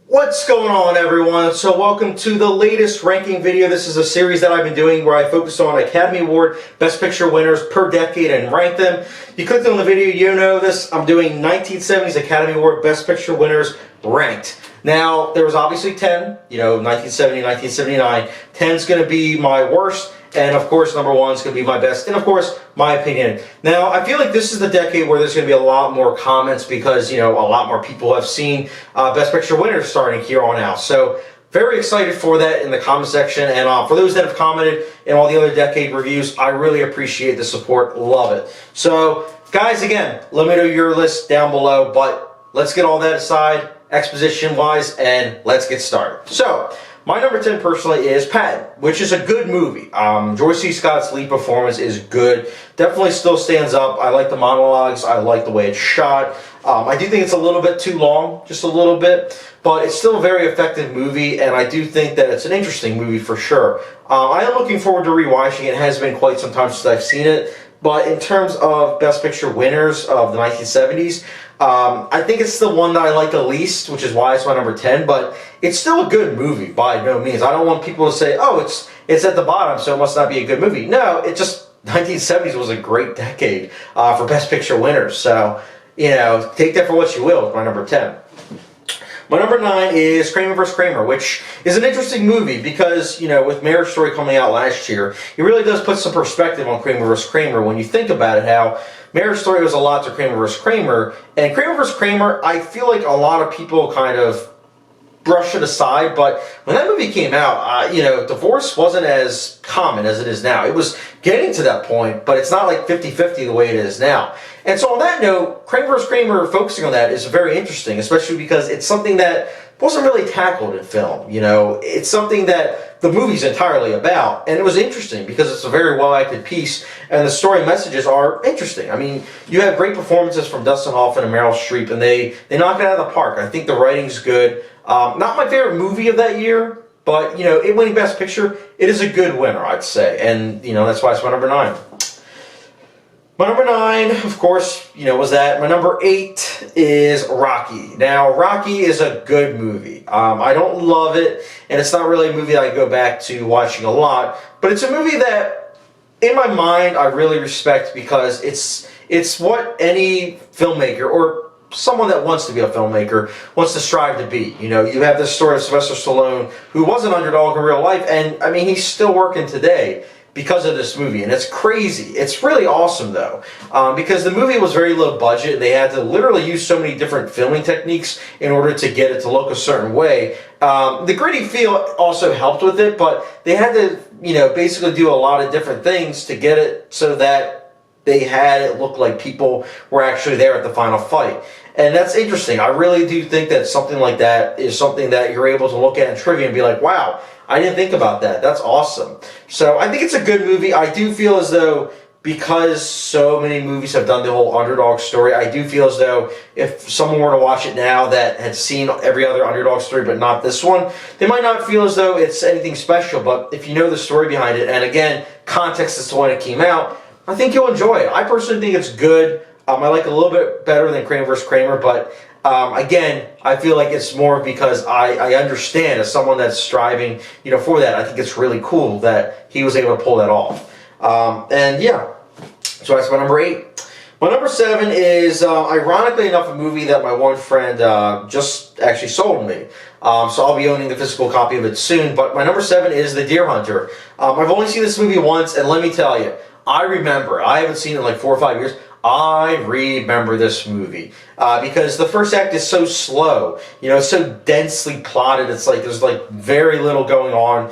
What's going on, everyone? So welcome to the latest ranking video. This is a series that I've been doing where I focus on Academy Award Best Picture winners per decade and rank them. You clicked on the video, you know this. I'm doing 1970s Academy Award Best Picture winners ranked. Now, there was obviously 10, 1970, 1979. 10's going to be my worst, and of course, number 1's going to be my best, and of course, my opinion. Now, I feel like this is the decade where there's going to be a lot more comments because, a lot more people have seen Best Picture winners starting here on out. So, very excited for that in the comment section, and for those that have commented in all the other decade reviews, I really appreciate the support. Love it. So, guys, again, let me know your list down below, but let's get all that aside, exposition-wise, and let's get started. So, my number 10 personally is Patton, which is a good movie. George C. Scott's lead performance is good. Definitely still stands up. I like the monologues. I like the way it's shot. I do think it's a little bit too long, just a little bit, but it's still a very effective movie, and I do think that it's an interesting movie for sure. I am looking forward to rewatching it. It has been quite some time since I've seen it, but in terms of Best Picture winners of the 1970s, I think it's the one that I like the least, which is why it's my number 10, but it's still a good movie by no means. I don't want people to say, oh, it's at the bottom, so it must not be a good movie. No, it just, 1970s was a great decade for Best Picture winners, so, take that for what you will with my number 10. My number 9 is Kramer vs. Kramer, which is an interesting movie because, with Marriage Story coming out last year, it really does put some perspective on Kramer vs. Kramer when you think about it, how Marriage Story was a lot to Kramer vs. Kramer, and Kramer vs. Kramer, I feel like a lot of people kind of brush it aside, but when that movie came out, divorce wasn't as common as it is now. It was getting to that point, but it's not like 50-50 the way it is now. And so on that note, Kramer vs. Kramer focusing on that is very interesting, especially because it's something that wasn't really tackled in film. It's something that the movie's entirely about, and it was interesting because it's a very well-acted piece, and the story messages are interesting. I mean, you have great performances from Dustin Hoffman and Meryl Streep, and they knock it out of the park. I think the writing's good. Not my favorite movie of that year, but, it winning Best Picture, it is a good winner, I'd say, and, that's why it's my number 9. My number 9, of course, was that. My number 8 is Rocky. Now, Rocky is a good movie. I don't love it, and it's not really a movie that I go back to watching a lot, but it's a movie that, in my mind, I really respect because it's what any filmmaker, or someone that wants to be a filmmaker, wants to strive to be. You have this story of Sylvester Stallone, who was an underdog in real life, and, I mean, he's still working today because of this movie, and it's crazy. It's really awesome, though, because the movie was very low budget, and they had to literally use so many different filming techniques in order to get it to look a certain way. The gritty feel also helped with it, but they had to, basically do a lot of different things to get it so that they had it look like people were actually there at the final fight. And that's interesting. I really do think that something like that is something that you're able to look at in trivia and be like, wow, I didn't think about that. That's awesome. So I think it's a good movie. I do feel as though because so many movies have done the whole underdog story, I do feel as though if someone were to watch it now that had seen every other underdog story but not this one, they might not feel as though it's anything special. But if you know the story behind it, and again, context as to when it came out, I think you'll enjoy it. I personally think it's good. I like it a little bit better than Kramer vs. Kramer, but again, I feel like it's more because I understand as someone that's striving, for that. I think it's really cool that he was able to pull that off. And yeah, so that's my number 8. My number 7 is, ironically enough, a movie that my one friend just actually sold me. So I'll be owning the physical copy of it soon. But my number 7 is The Deer Hunter. I've only seen this movie once, and let me tell you, I remember. I haven't seen it in like 4 or 5 years. I remember this movie because the first act is so slow. It's so densely plotted. It's like there's like very little going on.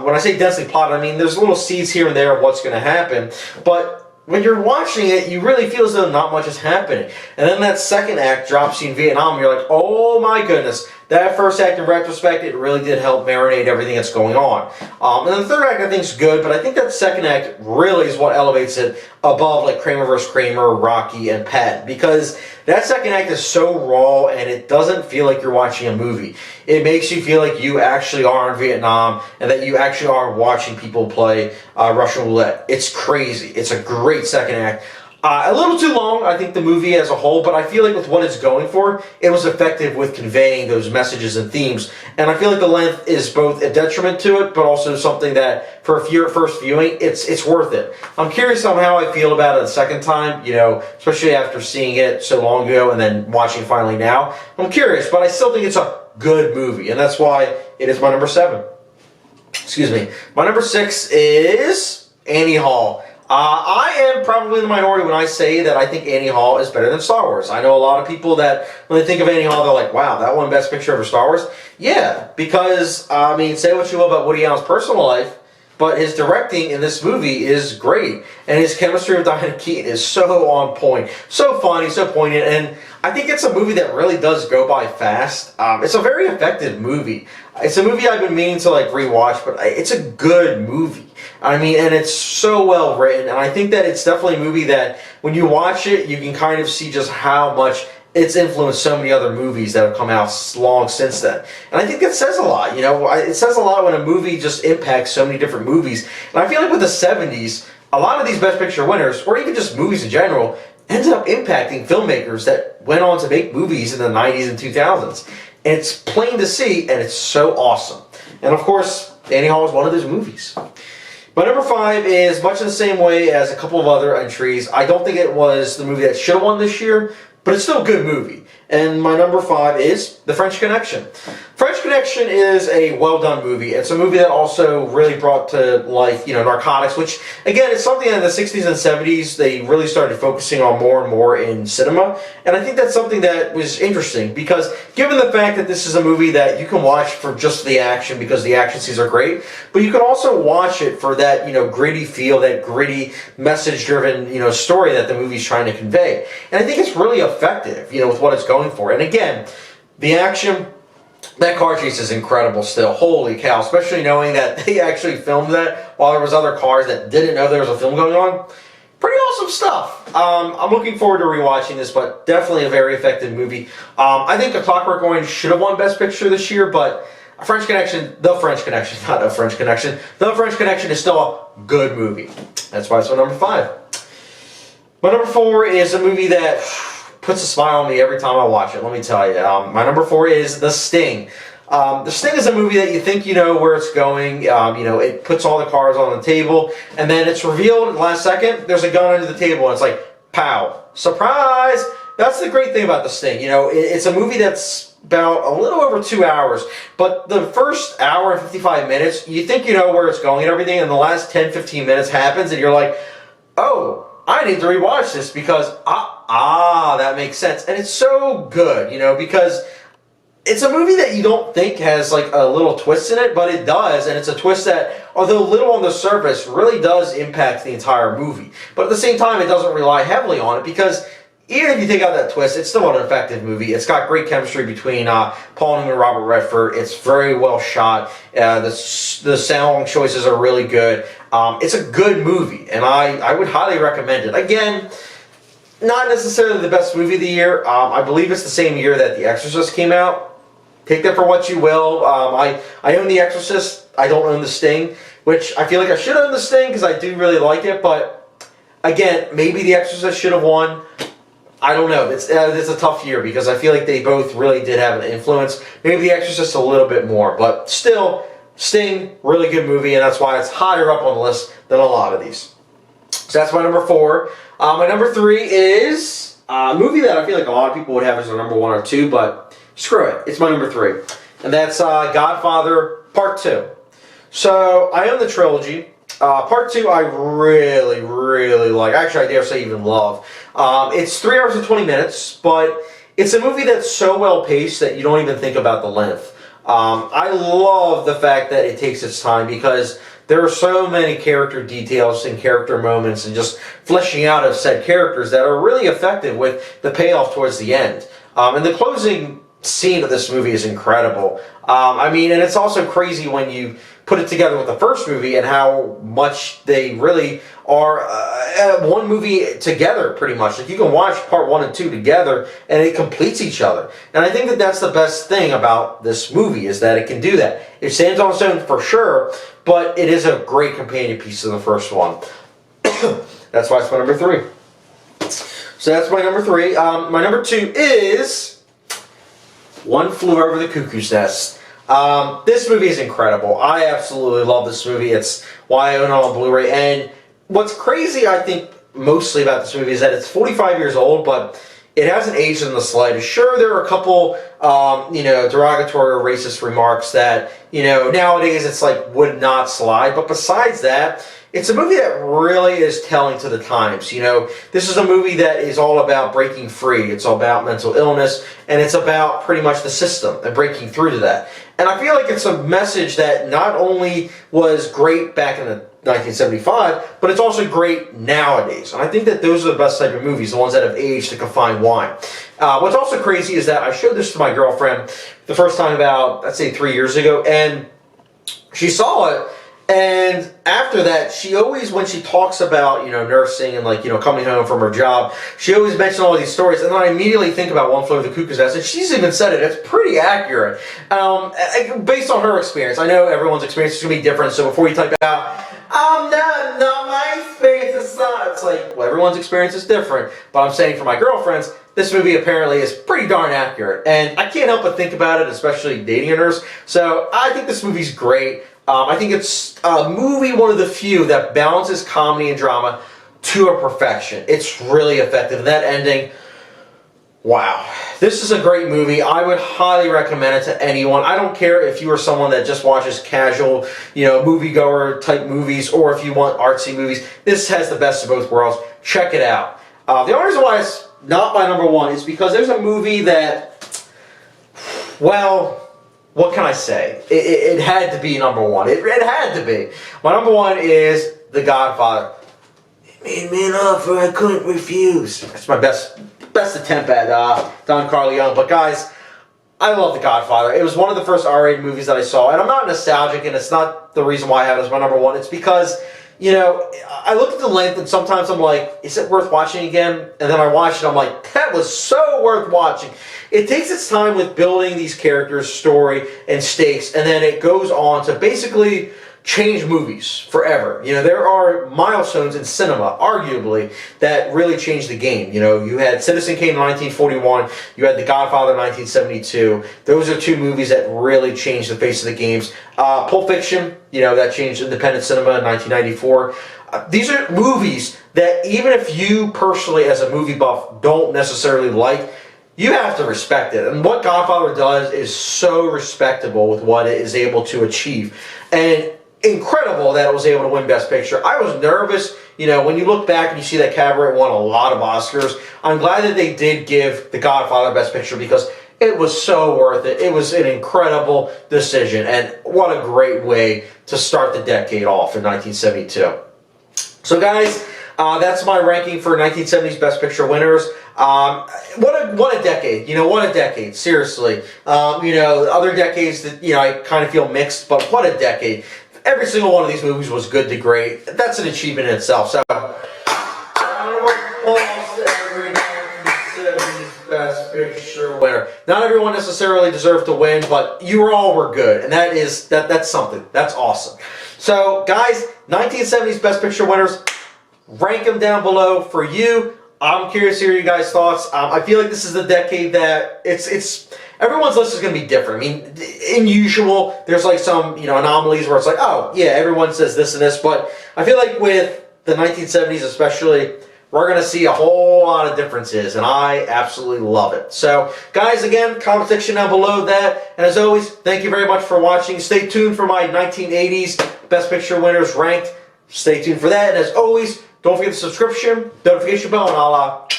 When I say densely plotted, I mean there's little seeds here and there of what's going to happen. But when you're watching it, you really feel as though not much is happening. And then that second act drops you in Vietnam, and you're like, oh my goodness. That first act, in retrospect, it really did help marinate everything that's going on. And then the third act, I think, is good, but I think that second act really is what elevates it above, like, Kramer vs. Kramer, Rocky, and Patton. Because that second act is so raw, and it doesn't feel like you're watching a movie. It makes you feel like you actually are in Vietnam, and that you actually are watching people play Russian roulette. It's crazy. It's a great second act. A little too long, I think, the movie as a whole, but I feel like with what it's going for, it was effective with conveying those messages and themes. And I feel like the length is both a detriment to it, but also something that, for a first viewing, it's worth it. I'm curious on how I feel about it a second time, you know, especially after seeing it so long ago and then watching finally now. I'm curious, but I still think it's a good movie, and that's why it is my number 7. Excuse me. My number 6 is Annie Hall. I am probably in the minority when I say that I think Annie Hall is better than Star Wars. I know a lot of people that, when they think of Annie Hall, they're like, wow, that won Best Picture over Star Wars? Yeah, because, I mean, say what you will about Woody Allen's personal life, but his directing in this movie is great. And his chemistry with Diane Keaton is so on point, so funny, so poignant, and I think it's a movie that really does go by fast. It's a very effective movie. It's a movie I've been meaning to like rewatch, but it's a good movie. I mean, and it's so well written, and I think that it's definitely a movie that when you watch it, you can kind of see just how much it's influenced so many other movies that have come out long since then. And I think that says a lot, you know. It says a lot when a movie just impacts so many different movies. And I feel like with the 70s, a lot of these Best Picture winners, or even just movies in general, ended up impacting filmmakers that went on to make movies in the 90s and 2000s. And it's plain to see, and it's so awesome. And of course, Annie Hall is one of those movies. My number 5 is much in the same way as a couple of other entries. I don't think it was the movie that should have won this year, but it's still a good movie. And my number 5 is The French Connection. French Connection is a well-done movie. It's a movie that also really brought to life, you know, narcotics, which, again, it's something that in the 60s and 70s they really started focusing on more and more in cinema. And I think that's something that was interesting because given the fact that this is a movie that you can watch for just the action because the action scenes are great, but you can also watch it for that, you know, gritty feel, that gritty message-driven, you know, story that the movie's trying to convey. And I think it's really effective, you know, with what it's going for. And again, the action, that car chase is incredible still. Holy cow, especially knowing that they actually filmed that while there was other cars that didn't know there was a film going on. Pretty awesome stuff. I'm looking forward to rewatching this, but definitely a very effective movie. I think A Clockwork Orange should have won Best Picture this year, but The French Connection is still a good movie. That's why it's my number 5. My number 4 is a movie that puts a smile on me every time I watch it, let me tell you. My number 4 is The Sting. The Sting is a movie that you think you know where it's going. You know, it puts all the cards on the table, and then it's revealed in the last second, there's a gun under the table, and it's like, pow, surprise! That's the great thing about The Sting. You know, it's a movie that's about a little over 2 hours, but the first hour and 55 minutes, you think you know where it's going and everything, and the last 10-15 minutes happens, and you're like, oh, I need to rewatch this because, that makes sense. And it's so good, you know, because it's a movie that you don't think has like a little twist in it, but it does. And it's a twist that, although little on the surface, really does impact the entire movie. But at the same time, it doesn't rely heavily on it because even if you take out that twist, it's still an effective movie. It's got great chemistry between Paul Newman and Robert Redford. It's very well shot. The sound choices are really good. It's a good movie, and I would highly recommend it. Again, not necessarily the best movie of the year. I believe it's the same year that The Exorcist came out. Take that for what you will. I own The Exorcist. I don't own The Sting, which I feel like I should own The Sting because I do really like it. But again, maybe The Exorcist should have won. I don't know. It's a tough year because I feel like they both really did have an influence. Maybe The Exorcist a little bit more, but still, Sting, really good movie, and that's why it's higher up on the list than a lot of these. So that's my number 4. My number 3 is a movie that I feel like a lot of people would have as their number 1 or 2, but screw it. It's my number 3. And that's Godfather Part 2. So I own the trilogy. Part 2 I really, really like. Actually, I dare say even love. It's 3 hours and 20 minutes, but it's a movie that's so well paced that you don't even think about the length. I love the fact that it takes its time because there are so many character details and character moments and just fleshing out of said characters that are really effective with the payoff towards the end. And the closing scene of this movie is incredible. I mean, and it's also crazy when you put it together with the first movie and how much they really are one movie together, pretty much. Like you can watch part 1 and 2 together and it completes each other. And I think that that's the best thing about this movie is that it can do that. It stands on its own for sure, but it is a great companion piece to the first one. That's why it's my number 3. So that's my number 3. My number 2 is One Flew Over the Cuckoo's Nest. This movie is incredible. I absolutely love this movie. It's why I own it on Blu-ray. And what's crazy, I think, mostly about this movie is that it's 45 years old, but it hasn't aged in the slightest. Sure, there are a couple, derogatory or racist remarks that, nowadays it's like would not slide. But besides that, it's a movie that really is telling to the times. This is a movie that is all about breaking free. It's all about mental illness, and it's about pretty much the system and breaking through to that. And I feel like it's a message that not only was great back in the 1975, but it's also great nowadays. And I think that those are the best type of movies, the ones that have aged like a fine wine. What's also crazy is that I showed this to my girlfriend the first time about, let's say, 3 years ago, and she saw it. And after that, she always, when she talks about, nursing and coming home from her job, she always mentions all these stories. And then I immediately think about One Flew Over the Cuckoo's Nest. And she's even said it. It's pretty accurate. Based on her experience. I know everyone's experience is going to be different. So before you type out, no, my experience is not. It's like, well, everyone's experience is different. But I'm saying for my girlfriends, this movie apparently is pretty darn accurate. And I can't help but think about it, especially dating a nurse. So I think this movie's great. I think it's a movie, one of the few, that balances comedy and drama to a perfection. It's really effective. And that ending, wow. This is a great movie. I would highly recommend it to anyone. I don't care if you are someone that just watches casual, moviegoer type movies, or if you want artsy movies. This has the best of both worlds. Check it out. The only reason why it's not my number 1 is because there's a movie that, well, what can I say? It had to be number 1. It had to be. My number 1 is The Godfather. It made me an offer I couldn't refuse. That's my best attempt at Don Corleone. But guys, I love The Godfather. It was one of the first R-rated movies that I saw. And I'm not nostalgic, and it's not the reason why I have it as my number 1. It's because, I look at the length, and sometimes I'm like, is it worth watching again? And then I watch it, I'm like, that was so worth watching. It takes its time with building these characters, story, and stakes, and then it goes on to basically change movies forever. There are milestones in cinema, arguably, that really changed the game. You had Citizen Kane in 1941, you had The Godfather in 1972. Those are 2 movies that really changed the face of the games. Pulp Fiction, that changed independent cinema in 1994. These are movies that even if you personally, as a movie buff, don't necessarily like, you have to respect it. And what Godfather does is so respectable with what it is able to achieve. And incredible that it was able to win Best Picture. I was nervous, when you look back and you see that Cabaret won a lot of Oscars. I'm glad that they did give The Godfather Best Picture because it was so worth it. It was an incredible decision, and what a great way to start the decade off in 1972. So guys, that's my ranking for 1970s Best Picture winners. What a decade, what a decade, seriously. Other decades that, I kind of feel mixed, but what a decade. Every single one of these movies was good to great. That's an achievement in itself. So, almost every 1970s Best Picture winner. Not everyone necessarily deserved to win, but you all were good, and that's something. That's awesome. So, guys, 1970s Best Picture winners, rank them down below for you. I'm curious to hear you guys' thoughts. I feel like this is the decade that everyone's list is going to be different. I mean, in usual, there's like some, anomalies where it's like, oh, yeah, everyone says this and this. But I feel like with the 1970s especially, we're going to see a whole lot of differences. And I absolutely love it. So, guys, again, comment section down below that. And as always, thank you very much for watching. Stay tuned for my 1980s Best Picture winners ranked. Stay tuned for that. And as always, don't forget the subscription, notification bell, and I'll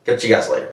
catch you guys later.